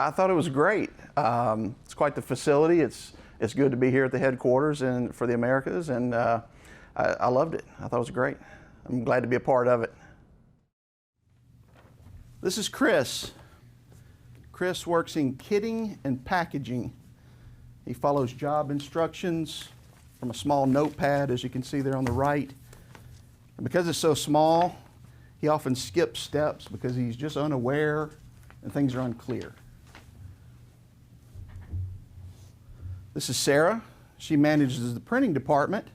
I thought it was great. It's quite the facility. It's good to be here at the headquarters and for the Americas, and I loved it. I thought it was great. I'm glad to be a part of it. This is Chris. Chris works in kitting and packaging. He follows job instructions from a small notepad, as you can see there on the right. And because it's so small, he often skips steps because he's just unaware and things are unclear. This is Sarah. She manages the printing department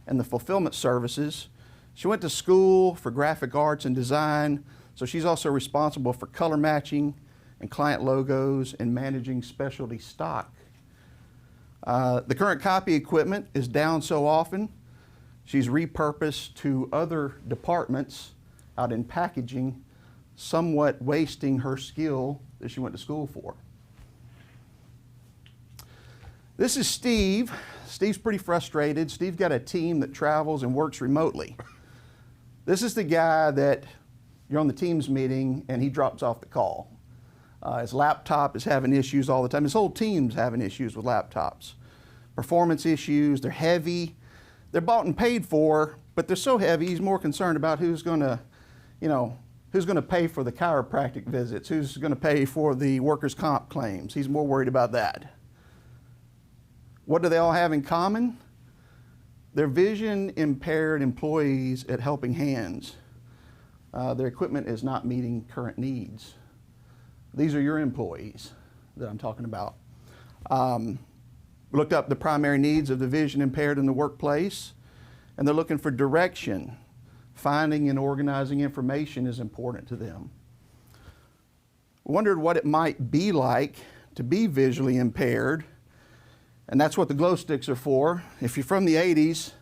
and the fulfillment services. She went to school for graphic arts and design, so she's also responsible for color matching and client logos and managing specialty stock. The current copy equipment is down so often, she's repurposed to other departments out in packaging, somewhat wasting her skill that she went to school for. This is Steve. Steve's pretty frustrated. Steve's got a team that travels and works remotely. This is the guy that you're on the Teams meeting and he drops off the call. His laptop is having issues all the time. His whole team's having issues with laptops. Performance issues, they're heavy. They're bought and paid for, but they're so heavy, he's more concerned about who's going to pay for the chiropractic visits, who's going to pay for the workers' comp claims. He's more worried about that. What do they all have in common? They're vision impaired employees at Helping Hands. Their equipment is not meeting current needs. These are your employees that I'm talking about. We looked up the primary needs of the vision impaired in the workplace, and they're looking for direction. Finding and organizing information is important to them. We wondered what it might be like to be visually impaired, and that's what the glow sticks are for. If you're from the 80s,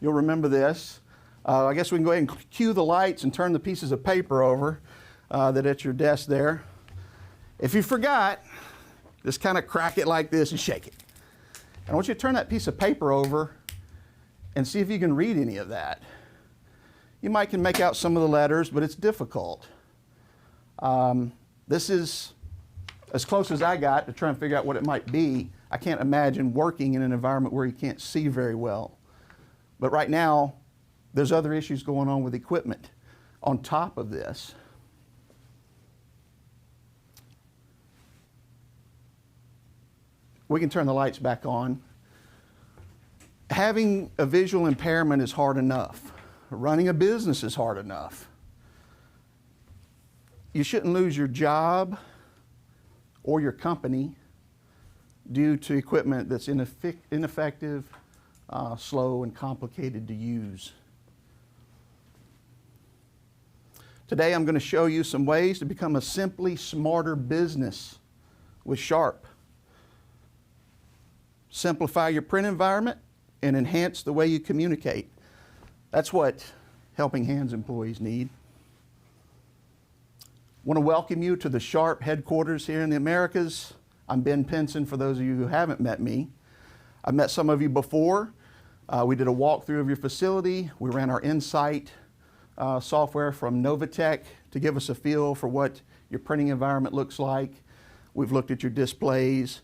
you'll remember this. I guess we can go ahead and cue the lights and turn the pieces of paper over that at your desk there. If you forgot, just kind of crack it like this and shake it. And I want you to turn that piece of paper over and see if you can read any of that. You might can make out some of the letters, but it's difficult. This is as close as I got to try and figure out what it might be. I can't imagine working in an environment where you can't see very well. But right now, there's other issues going on with equipment on top of this. We can turn the lights back on. Having a visual impairment is hard enough. Running a business is hard enough. You shouldn't lose your job or your company due to equipment that's ineffective, slow, and complicated to use. Today I'm going to show you some ways to become a simply smarter business with Sharp. Simplify your print environment and enhance the way you communicate. That's what Helping Hands employees need. I want to welcome you to the Sharp headquarters here in the Americas. I'm Ben Pinson, for those of you who haven't met me. I've met some of you before. We did a walkthrough of your facility. We ran our Insight software from Novatech to give us a feel for what your printing environment looks like. We've looked at your displays.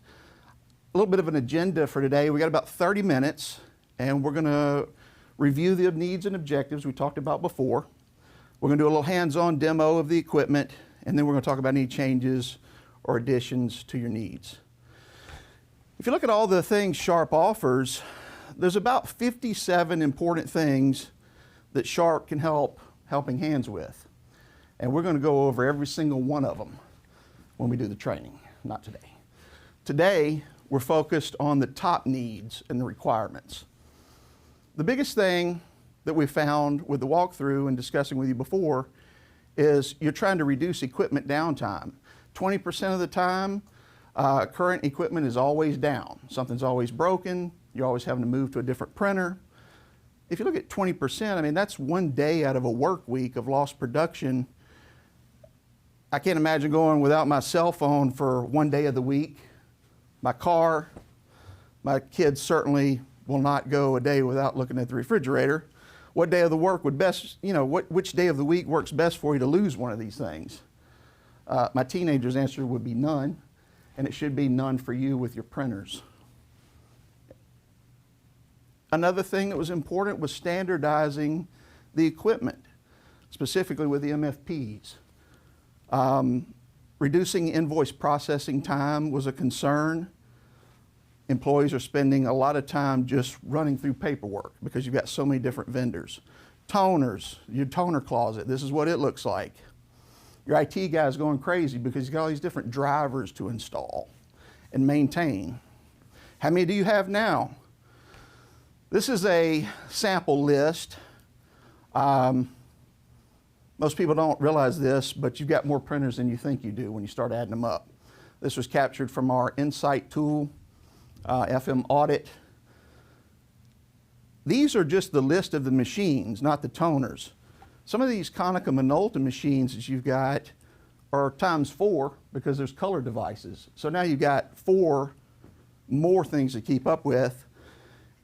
A little bit of an agenda for today. We got about 30 minutes, and we're going to review the needs and objectives we talked about before. We're going to do a little hands-on demo of the equipment, and then we're going to talk about any changes or additions to your needs. If you look at all the things Sharp offers, there's about 57 important things that Sharp can help Helping Hands with. And we're going to go over every single one of them when we do the training, not today. Today, we're focused on the top needs and the requirements. The biggest thing that we found with the walkthrough and discussing with you before is you're trying to reduce equipment downtime. 20% of the time, current equipment is always down. Something's always broken. You're always having to move to a different printer. If you look at 20%, I mean, that's one day out of a work week of lost production. I can't imagine going without my cell phone for one day of the week. My car, my kids certainly will not go a day without looking at the refrigerator. What day of the work would best, which day of the week works best for you to lose one of these things? My teenager's answer would be none. and it should be none for you with your printers. Another thing that was important was standardizing the equipment, specifically with the MFPs. Reducing invoice processing time was a concern. Employees are spending a lot of time just running through paperwork because you've got so many different vendors. Toners, your toner closet, this is what it looks like. Your IT guy's going crazy because he's got all these different drivers to install and maintain. How many do you have now? This is a sample list. Most people don't realize this, but you've got more printers than you think you do when you start adding them up. This was captured from our Insight tool, FM audit. These are just the list of the machines, not the toners. Some of these Konica Minolta machines that you've got are ×4 because there's color devices. So now you've got 4 more things to keep up with.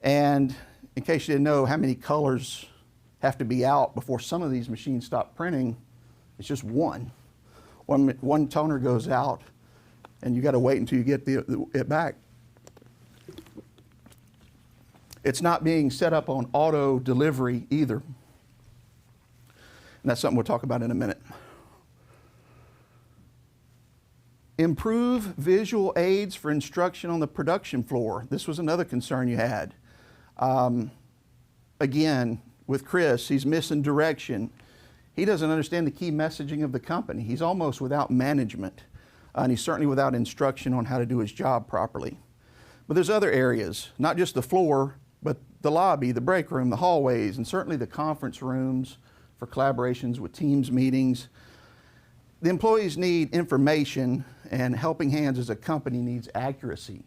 And in case you didn't know how many colors have to be out before some of these machines stop printing, it's just one. One toner goes out and you got to wait until you get it back. It's not being set up on auto delivery either. And that's something we'll talk about in a minute. Improve visual aids for instruction on the production floor. This was another concern you had. Again, with Chris, he's missing direction. He doesn't understand the key messaging of the company. He's almost without management, and he's certainly without instruction on how to do his job properly. But there's other areas, not just the floor, but the lobby, the break room, the hallways, and certainly the conference rooms for collaborations with Teams meetings. The employees need information, and Helping Hands as a company needs accuracy.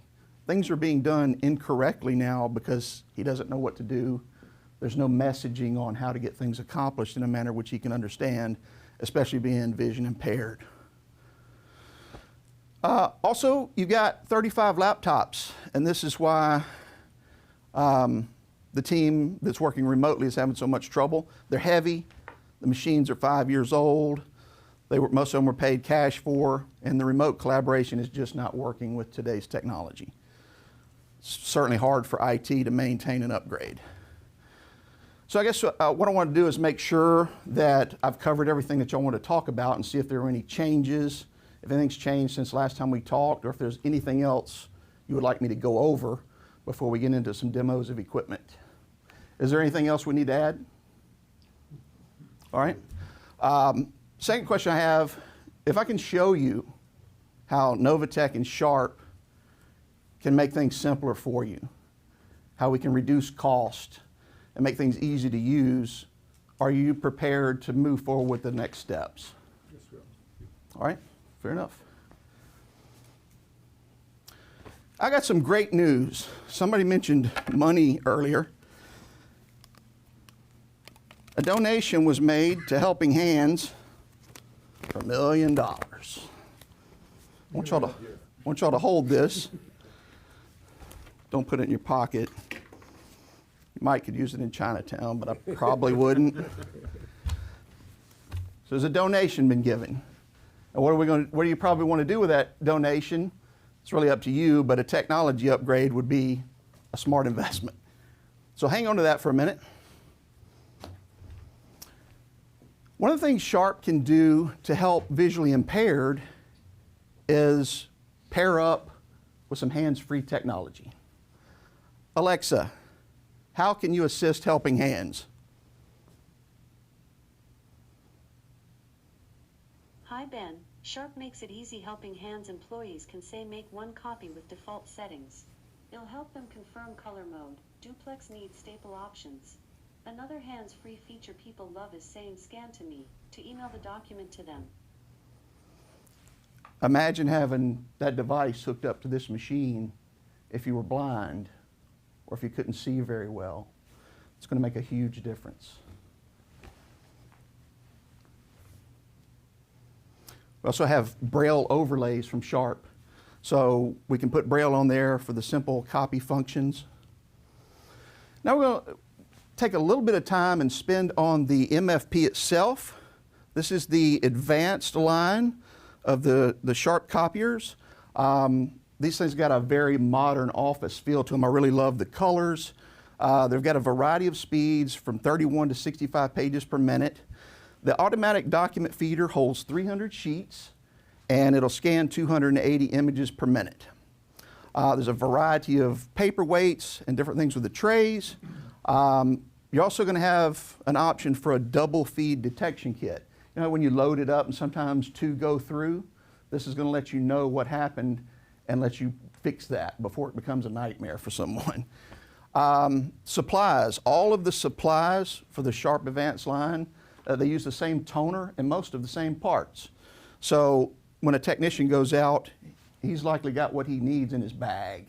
Things are being done incorrectly now because he doesn't know what to do. There's no messaging on how to get things accomplished in a manner which he can understand, especially being vision impaired. Also, you've got 35 laptops, and this is why the team that's working remotely is having so much trouble. They're heavy. The machines are 5 years old. Most of them were paid cash for, and the remote collaboration is just not working with today's technology. It's certainly hard for IT to maintain and upgrade. So I guess what I want to do is make sure that I've covered everything that y'all want to talk about and see if there are any changes, if anything's changed since last time we talked, or if there's anything else you would like me to go over before we get into some demos of equipment. Is there anything else we need to add? All right. Second question I have, if I can show you how Novatech and Sharp can make things simpler for you, how we can reduce cost and make things easy to use, are you prepared to move forward with the next steps? Yes, sir. All right, fair enough. I got some great news. Somebody mentioned money earlier. A donation was made to Helping Hands for $1 million. I want y'all to hold this. Don't put it in your pocket. You might could use it in Chinatown, but I probably wouldn't. So there's a donation been given. And what do you probably want to do with that donation? It's really up to you, but a technology upgrade would be a smart investment. So hang on to that for a minute. One of the things Sharp can do to help visually impaired is pair up with some hands-free technology. Alexa, how can you assist Helping Hands? Hi Ben, Sharp makes it easy. Helping Hands employees can say make one copy with default settings. It'll help them confirm color mode, duplex needs staple options. Another hands-free feature people love is saying scan to me, to email the document to them. Imagine having that device hooked up to this machine if you were blind or if you couldn't see very well. It's going to make a huge difference. We also have Braille overlays from Sharp. So we can put Braille on there for the simple copy functions. Now we're going to take a little bit of time and spend on the MFP itself. This is the advanced line of the Sharp copiers. These things got a very modern office feel to them. I really love the colors. They've got a variety of speeds from 31 to 65 pages per minute. The automatic document feeder holds 300 sheets, and it'll scan 280 images per minute. There's a variety of paperweights and different things with the trays. You're also going to have an option for a double feed detection kit. You know, when you load it up and sometimes two go through, this is going to let you know what happened and let you fix that before it becomes a nightmare for someone. Supplies, all of the supplies for the Sharp Advance line, they use the same toner and most of the same parts. So when a technician goes out, he's likely got what he needs in his bag,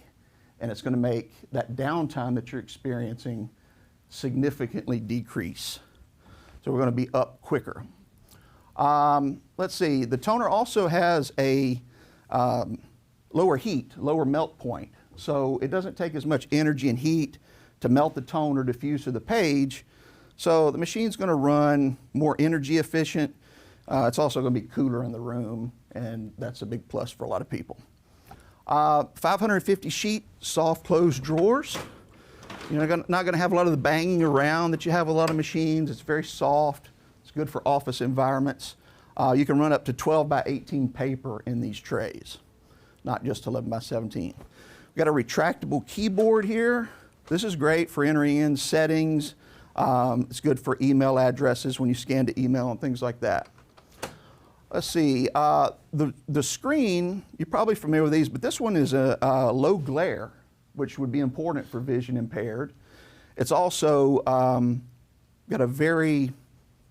and it's going to make that downtime that you're experiencing significantly decrease. So we're going to be up quicker. Let's see, the toner also has a lower heat, lower melt point. So it doesn't take as much energy and heat to melt the toner to fuse to the page. So the machine's going to run more energy efficient. It's also going to be cooler in the room, and that's a big plus for a lot of people. 550 sheet soft closed drawers. You're not going to have a lot of the banging around that you have with a lot of machines. It's very soft. It's good for office environments. You can run up to 12 by 18 paper in these trays, not just 11 by 17. We've got a retractable keyboard here. This is great for entering in settings. It's good for email addresses when you scan to email and things like that. Let's see, the screen, you're probably familiar with these, but this one is a low glare, which would be important for vision impaired. It's also got a very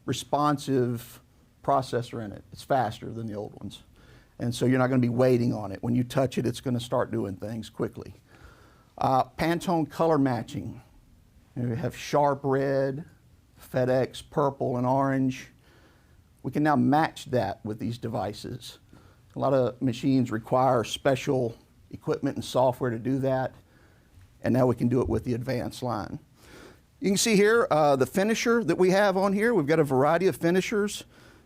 responsive processor in it. It's faster than the old ones. And so you're not going to be waiting on it. When you touch it, it's going to start doing things quickly. Pantone color matching. We have Sharp red, FedEx purple and orange. We can now match that with these devices. A lot of machines require special equipment and software to do that, and now we can do it with the Advance line. You can see here the finisher that we have on here. We've got a variety of finishers.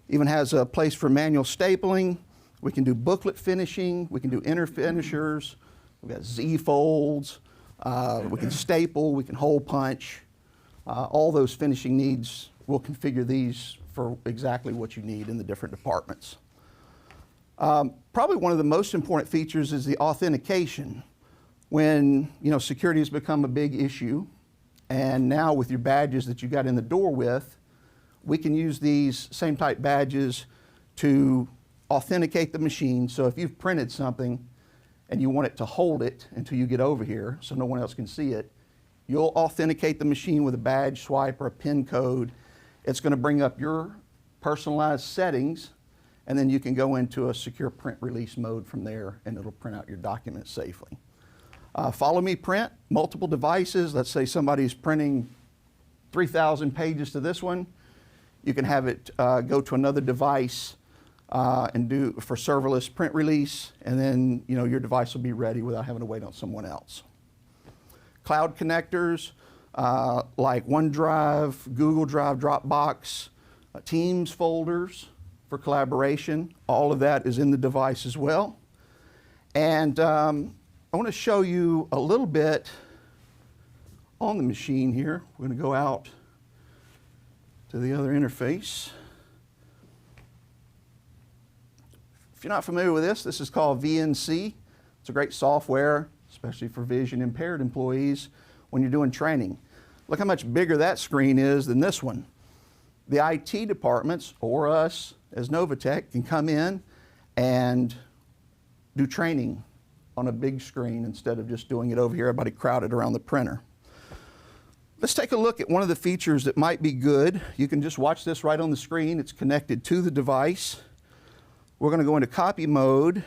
Even has a place for manual stapling. We can do booklet finishing. We can do inner finishers. We've got Z-folds. We can staple. We can hole punch. All those finishing needs, we'll configure these for exactly what you need in the different departments. Probably one of the most important features is the authentication. When security has become a big issue, and now with your badges that you got in the door with, we can use these same type badges to authenticate the machine. So if you've printed something and you want it to hold it until you get over here so no one else can see it, you'll authenticate the machine with a badge swipe or a PIN code. It's going to bring up your personalized settings, and then you can go into a secure print release mode from there, and it'll print out your documents safely. Follow Me Print, multiple devices. Let's say somebody's printing 3,000 pages to this one. You can have it go to another device and do for serverless print release, and then your device will be ready without having to wait on someone else. Cloud connectors like OneDrive, Google Drive, Dropbox, Teams folders for collaboration. All of that is in the device as well. And I want to show you a little bit on the machine here. We're going to go out to the other interface. If you're not familiar with this, this is called VNC. It's a great software, especially for vision impaired employees when you're doing training. Look how much bigger that screen is than this one. The IT departments, or us as Novatech, can come in and do training on a big screen instead of just doing it over here, everybody crowded around the printer. Let's take a look at one of the features that might be good. You can just watch this right on the screen. It's connected to the device. We're going to go into copy mode,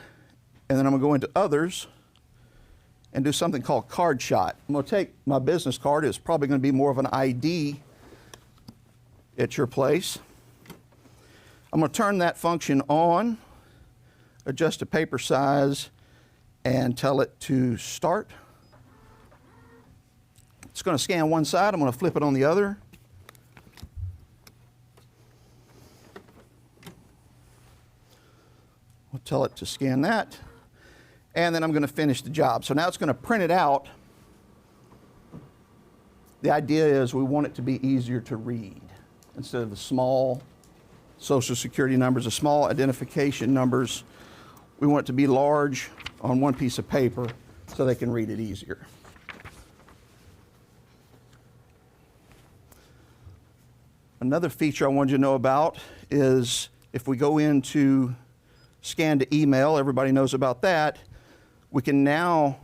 and then I'm going to go into others and do something called card shot. I'm going to take my business card. It's probably going to be more of an ID at your place. I'm going to turn that function on, adjust the paper size, and tell it to start. It's going to scan one side. I'm going to flip it on the other. We'll tell it to scan that. and then I'm going to finish the job. So now it's going to print it out. The idea is we want it to be easier to read instead of the small social security numbers, the small identification numbers. We want it to be large on one piece of paper so they can read it easier. Another feature I wanted you to know about is if we go into scan to email, everybody knows about that, we can now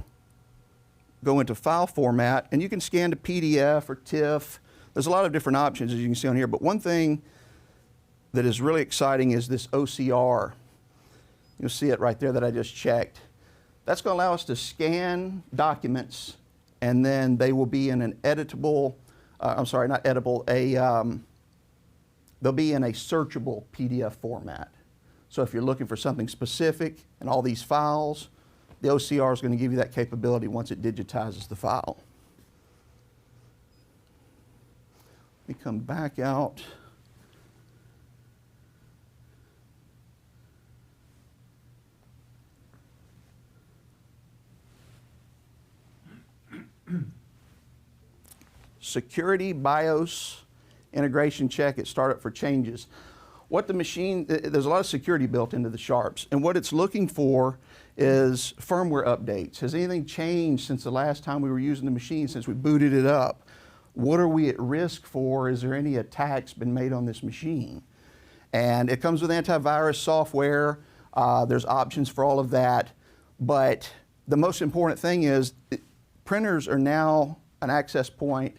go into file format and you can scan to PDF or TIFF. There's a lot of different options as you can see on here, but one thing that is really exciting is this OCR. You'll see it right there that I just checked. That's going to allow us to scan documents and then they will be in an editable, I'm sorry, not editable, they'll be in a searchable PDF format. So if you're looking for something specific in all these files, the OCR is going to give you that capability once it digitizes the file. Let me come back out. Security BIOS integration check at startup for changes. What the machine, there's a lot of security built into the Sharps, and what it's looking for is firmware updates. Has anything changed since the last time we were using the machine, since we booted it up? What are we at risk for? Is there any attacks been made on this machine? And it comes with antivirus software. There's options for all of that. But the most important thing is printers are now an access point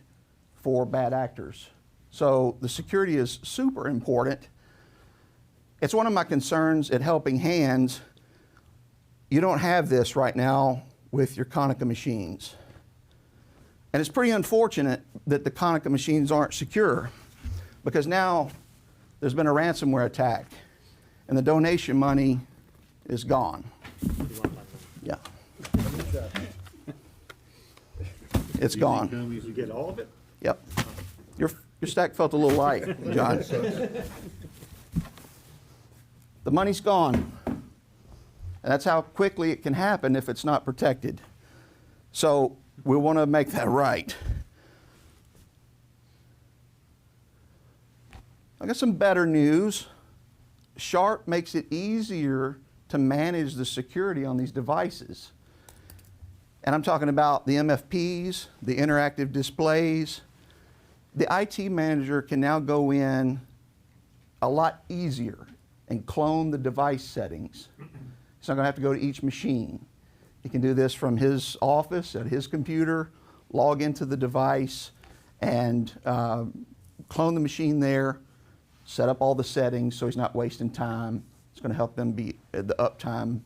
for bad actors. So the security is super important. It's one of my concerns at Helping Hands. You don't have this right now with your Konica machines. And it's pretty unfortunate that the Konica machines aren't secure because now there's been a ransomware attack and the donation money is gone. Yeah. It's gone. You get all of it? Yep. Your stack felt a little light, John. The money's gone. And that's how quickly it can happen if it's not protected. So we want to make that right. I got some better news. Sharp makes it easier to manage the security on these devices. And I'm talking about the MFPs, the interactive displays. The IT manager can now go in a lot easier and clone the device settings. He's not going to have to go to each machine. He can do this from his office at his computer, log into the device, and clone the machine there, set up all the settings so he's not wasting time. It's going to help them be the uptime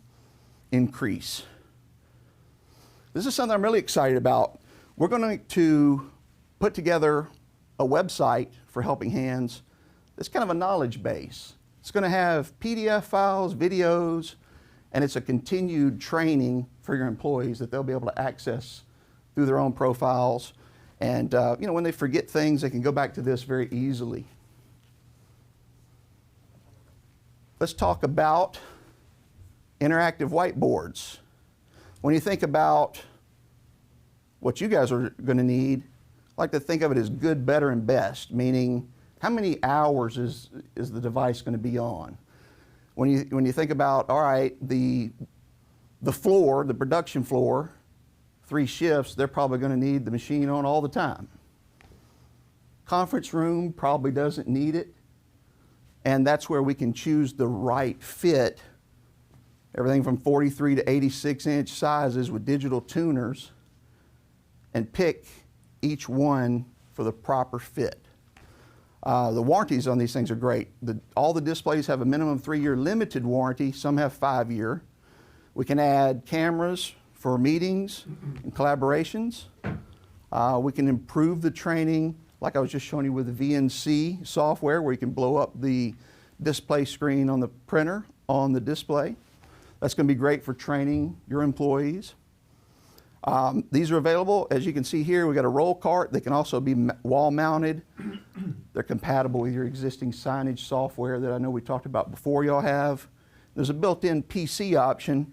increase. This is something I'm really excited about. We're going to put together a website for Helping Hands that's kind of a knowledge base. It's going to have PDF files, videos, and it's a continued training for your employees that they'll be able to access through their own profiles. And when they forget things, they can go back to this very easily. Let's talk about interactive whiteboards. When you think about what you guys are going to need, I like to think of it as good, better, and best, meaning how many hours is the device going to be on? When you think about, all right, the floor, the production floor, 3 shifts, they're probably going to need the machine on all the time. Conference room probably doesn't need it, and that's where we can choose the right fit. Everything from 43 to 86-inch sizes with digital tuners, and pick each one for the proper fit. The warranties on these things are great. All the displays have a minimum 3-year limited warranty. Some have 5-year. We can add cameras for meetings and collaborations. We can improve the training, like I was just showing you with the VNC software, where you can blow up the display screen on the printer on the display. That's going to be great for training your employees. These are available, as you can see here. We've got a roll cart. They can also be wall mounted. They're compatible with your existing signage software that I know we talked about before y'all have. There's a built-in PC option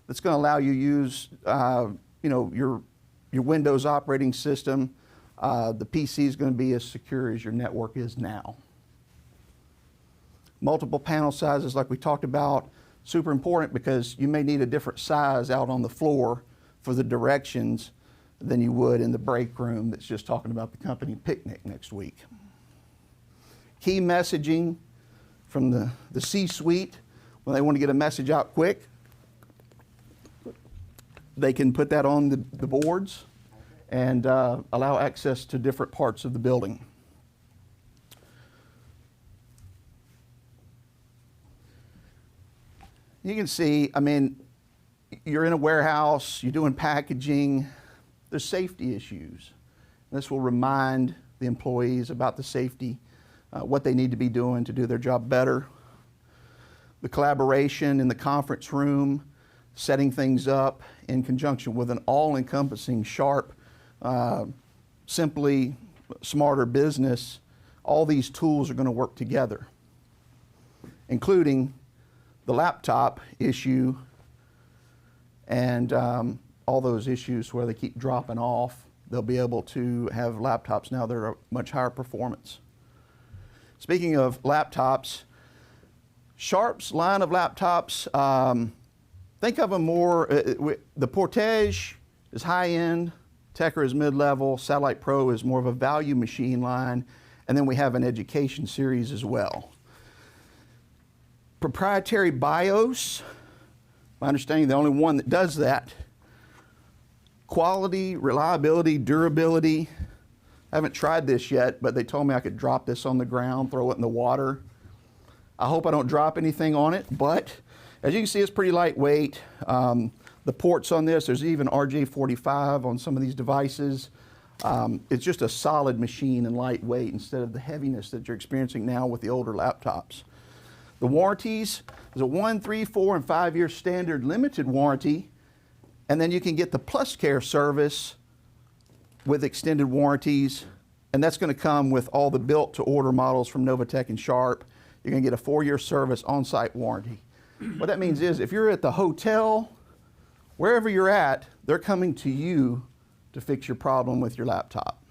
that's going to allow you to use your Windows operating system. The PC is going to be as secure as your network is now. Multiple panel sizes, like we talked about, super important because you may need a different size out on the floor for the directions than you would in the break room that's just talking about the company picnic next week. Key messaging from the C-suite. When they want to get a message out quick, they can put that on the boards and allow access to different parts of the building. You can see, I mean, you're in a warehouse, you're doing packaging, there's safety issues. This will remind the employees about the safety, what they need to be doing to do their job better. The collaboration in the conference room, setting things up in conjunction with an all-encompassing, sharp, simply smarter business. All these tools are going to work together, including the laptop issue and all those issues where they keep dropping off. They'll be able to have laptops now that are much higher performance. Speaking of laptops, Sharp's line of laptops, think of them more, the Portage is high-end, Tecra is mid-level, Satellite Pro is more of a value machine line, and then we have an education series as well. Proprietary BIOS, my understanding the only one that does that. Quality, reliability, durability. I haven't tried this yet, but they told me I could drop this on the ground, throw it in the water. I hope I don't drop anything on it, but as you can see, it's pretty lightweight. The ports on this, there's even RJ45 on some of these devices. It's just a solid machine and lightweight instead of the heaviness that you're experiencing now with the older laptops. The warranties, there's a 1, 3, 4, and 5-year standard limited warranty, and then you can get the PlusCare service with extended warranties, and that's going to come with all the built-to-order models from Novatech and Sharp. You're going to get a 4-year service on-site warranty. What that means is if you're at the hotel, wherever you're at, they're coming to you to fix your problem with your laptop.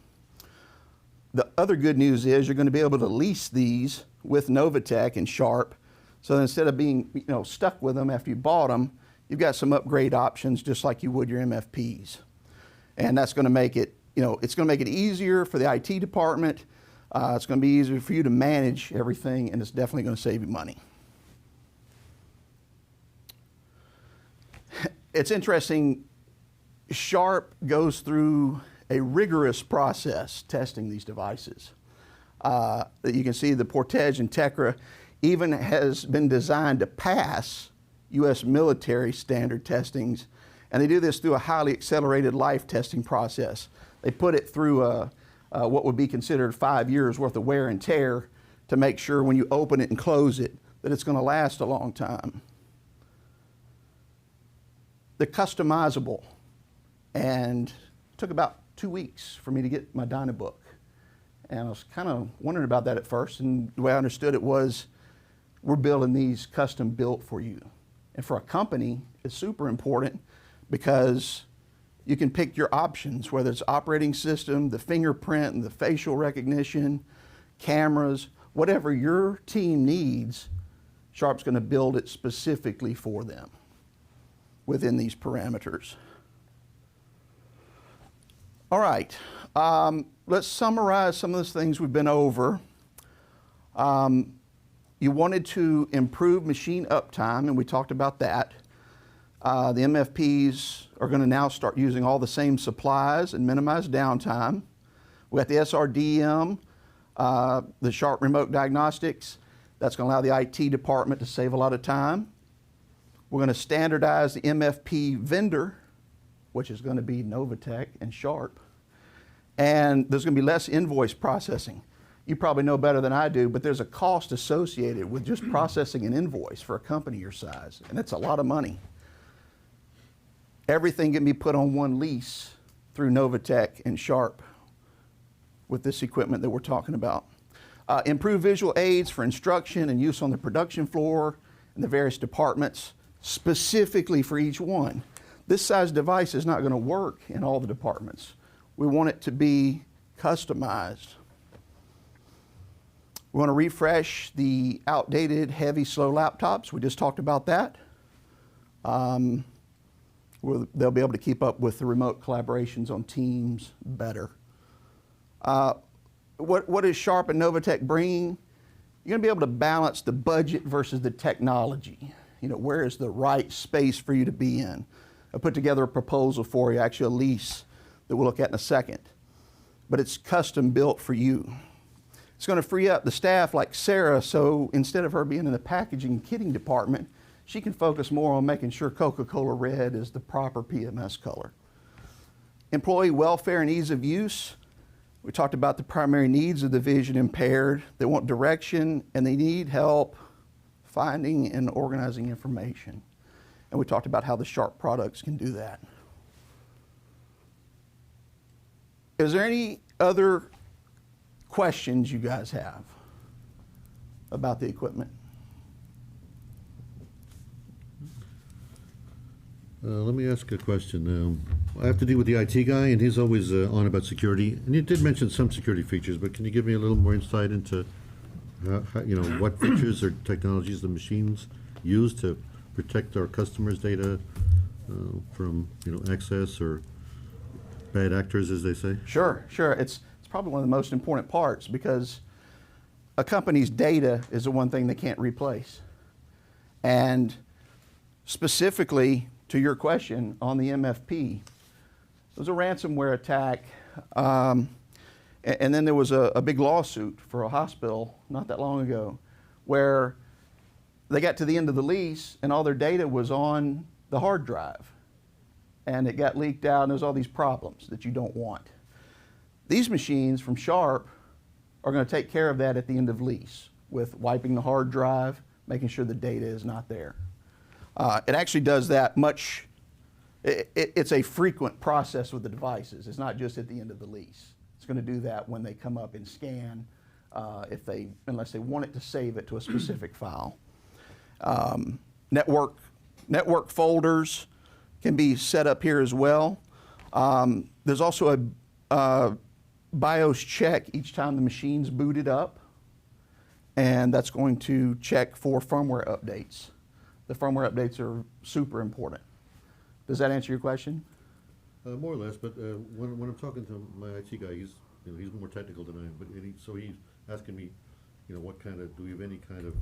The other good news is you're going to be able to lease these with Novatech and Sharp. So instead of being stuck with them after you bought them, you've got some upgrade options just like you would your MFPs. And that's going to make it, it's going to make it easier for the IT department. It's going to be easier for you to manage everything, and it's definitely going to save you money. It's interesting, Sharp goes through a rigorous process testing these devices. You can see the Portage and Tecra even has been designed to pass U.S. military standard testings, and they do this through a highly accelerated life testing process. They put it through what would be considered 5 years worth of wear and tear to make sure when you open it and close it that it's going to last a long time. They're customizable, and it took about 2 weeks for me to get my Dynabook. And I was kind of wondering about that at first, and the way I understood it was we're building these custom built for you. And for a company, it's super important because you can pick your options, whether it's operating system, the fingerprint and the facial recognition, cameras, whatever your team needs, Sharp's going to build it specifically for them within these parameters. All right, let's summarize some of those things we've been over. You wanted to improve machine uptime, and we talked about that. The MFPs are going to now start using all the same supplies and minimize downtime. We got the SRDM, the Sharp Remote Diagnostics. That's going to allow the IT department to save a lot of time. We're going to standardize the MFP vendor, which is going to be Novatech and Sharp. And there's going to be less invoice processing. You probably know better than I do, but there's a cost associated with just processing an invoice for a company your size, and it's a lot of money. Everything can be put on one lease through Novatech and Sharp with this equipment that we're talking about. Improve visual aids for instruction and use on the production floor and the various departments. specifically for each one. This size device is not going to work in all the departments. We want it to be customized. We want to refresh the outdated, heavy, slow laptops. We just talked about that. They'll be able to keep up with the remote collaborations on Teams better. What is Sharp and Novatech bringing? You're going to be able to balance the budget versus the technology. You know, where is the right space for you to be in? I put together a proposal for you, actually a lease that we'll look at in a second. But it's custom built for you. It's going to free up the staff like Sarah, so instead of her being in the packaging and kitting department, she can focus more on making sure Coca-Cola Red is the proper PMS color. Employee welfare and ease of use. We talked about the primary needs of the vision impaired. They want direction and they need help finding and organizing information. And we talked about how the Sharp products can do that. Is there any other questions you guys have about the equipment? Let me ask a question. I have to deal with the IT guy, and he's always on about security. And you did mention some security features, but can you give me a little more insight into what features or technologies the machines use to protect our customers' data from access or bad actors, as they say? Sure. It's probably one of the most important parts because a company's data is the one thing they can't replace. And specifically to your question on the MFP, it was a ransomware attack, and then there was a big lawsuit for a hospital not that long ago where they got to the end of the lease and all their data was on the hard drive. And it got leaked out and there's all these problems that you don't want. These machines from Sharp are going to take care of that at the end of lease with wiping the hard drive, making sure the data is not there. It actually does that much, it's a frequent process with the devices. It's not just at the end of the lease. It's going to do that when they come up and scan, unless they want it to save it to a specific file. Network folders can be set up here as well. There's also a BIOS check each time the machine's booted up, and that's going to check for firmware updates. The firmware updates are super important. Does that answer your question? More or less, but when I'm talking to my IT guy, he's more technical than I am. But so he's asking me, what kind of do we have any kind of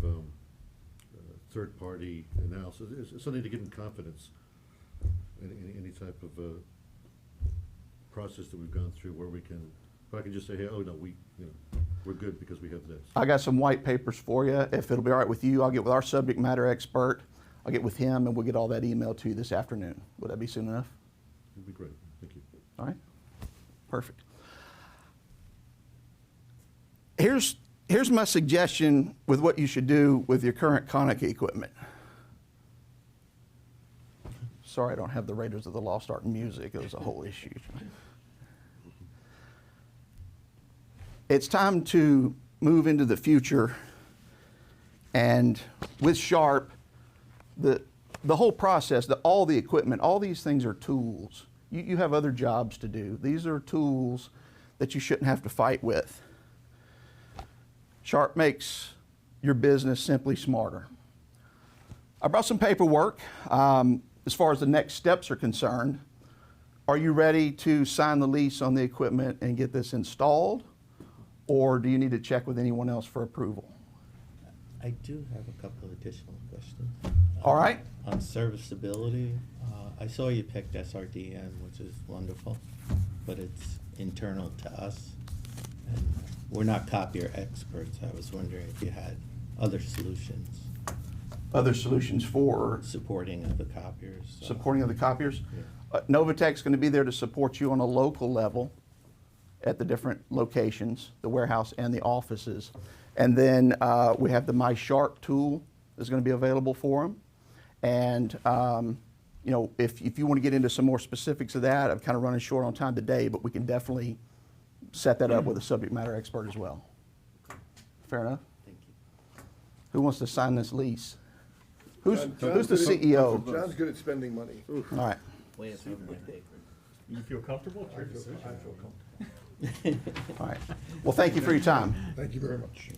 third-party analysis? It's something to give him confidence. Any type of process that we've gone through where we can, if I can just say, hey, oh no, we're good because we have this. I got some white papers for you. If it'll be all right with you, I'll get with our subject matter expert. I'll get with him and we'll get all that emailed to you this afternoon. Would that be soon enough? It'd be great. Thank you. All right. Perfect. Here's my suggestion with what you should do with your current Konica equipment. Sorry, I don't have the Raiders of the Lost Ark music. It was a whole issue. It's time to move into the future. And with Sharp, the whole process, all the equipment, all these things are tools. You have other jobs to do. These are tools that you shouldn't have to fight with. Sharp makes your business simply smarter. I brought some paperwork. As far as the next steps are concerned, are you ready to sign the lease on the equipment and get this installed? Or do you need to check with anyone else for approval? I do have a couple of additional questions. All right. On serviceability, I saw you picked SRDN, which is wonderful, but it's internal to us. And we're not copier experts. I was wondering if you had other solutions. Other solutions for Supporting of the copiers. supporting of the copiers? Yeah. Novatech's going to be there to support you on a local level at the different locations, the warehouse and the offices. And then we have the MySharp tool that's going to be available for them. And if you want to get into some more specifics of that, I'm kind of running short on time today, but we can definitely set that up with a subject matter expert as well. Fair enough? Thank you. Who wants to sign this lease? Who's John's the good at- CEO? John's good at spending money. All right. Way above my pay grade. You feel comfortable? It's your I feel decision. comfortable. All right. Well, thank you for your time. Thank you very much.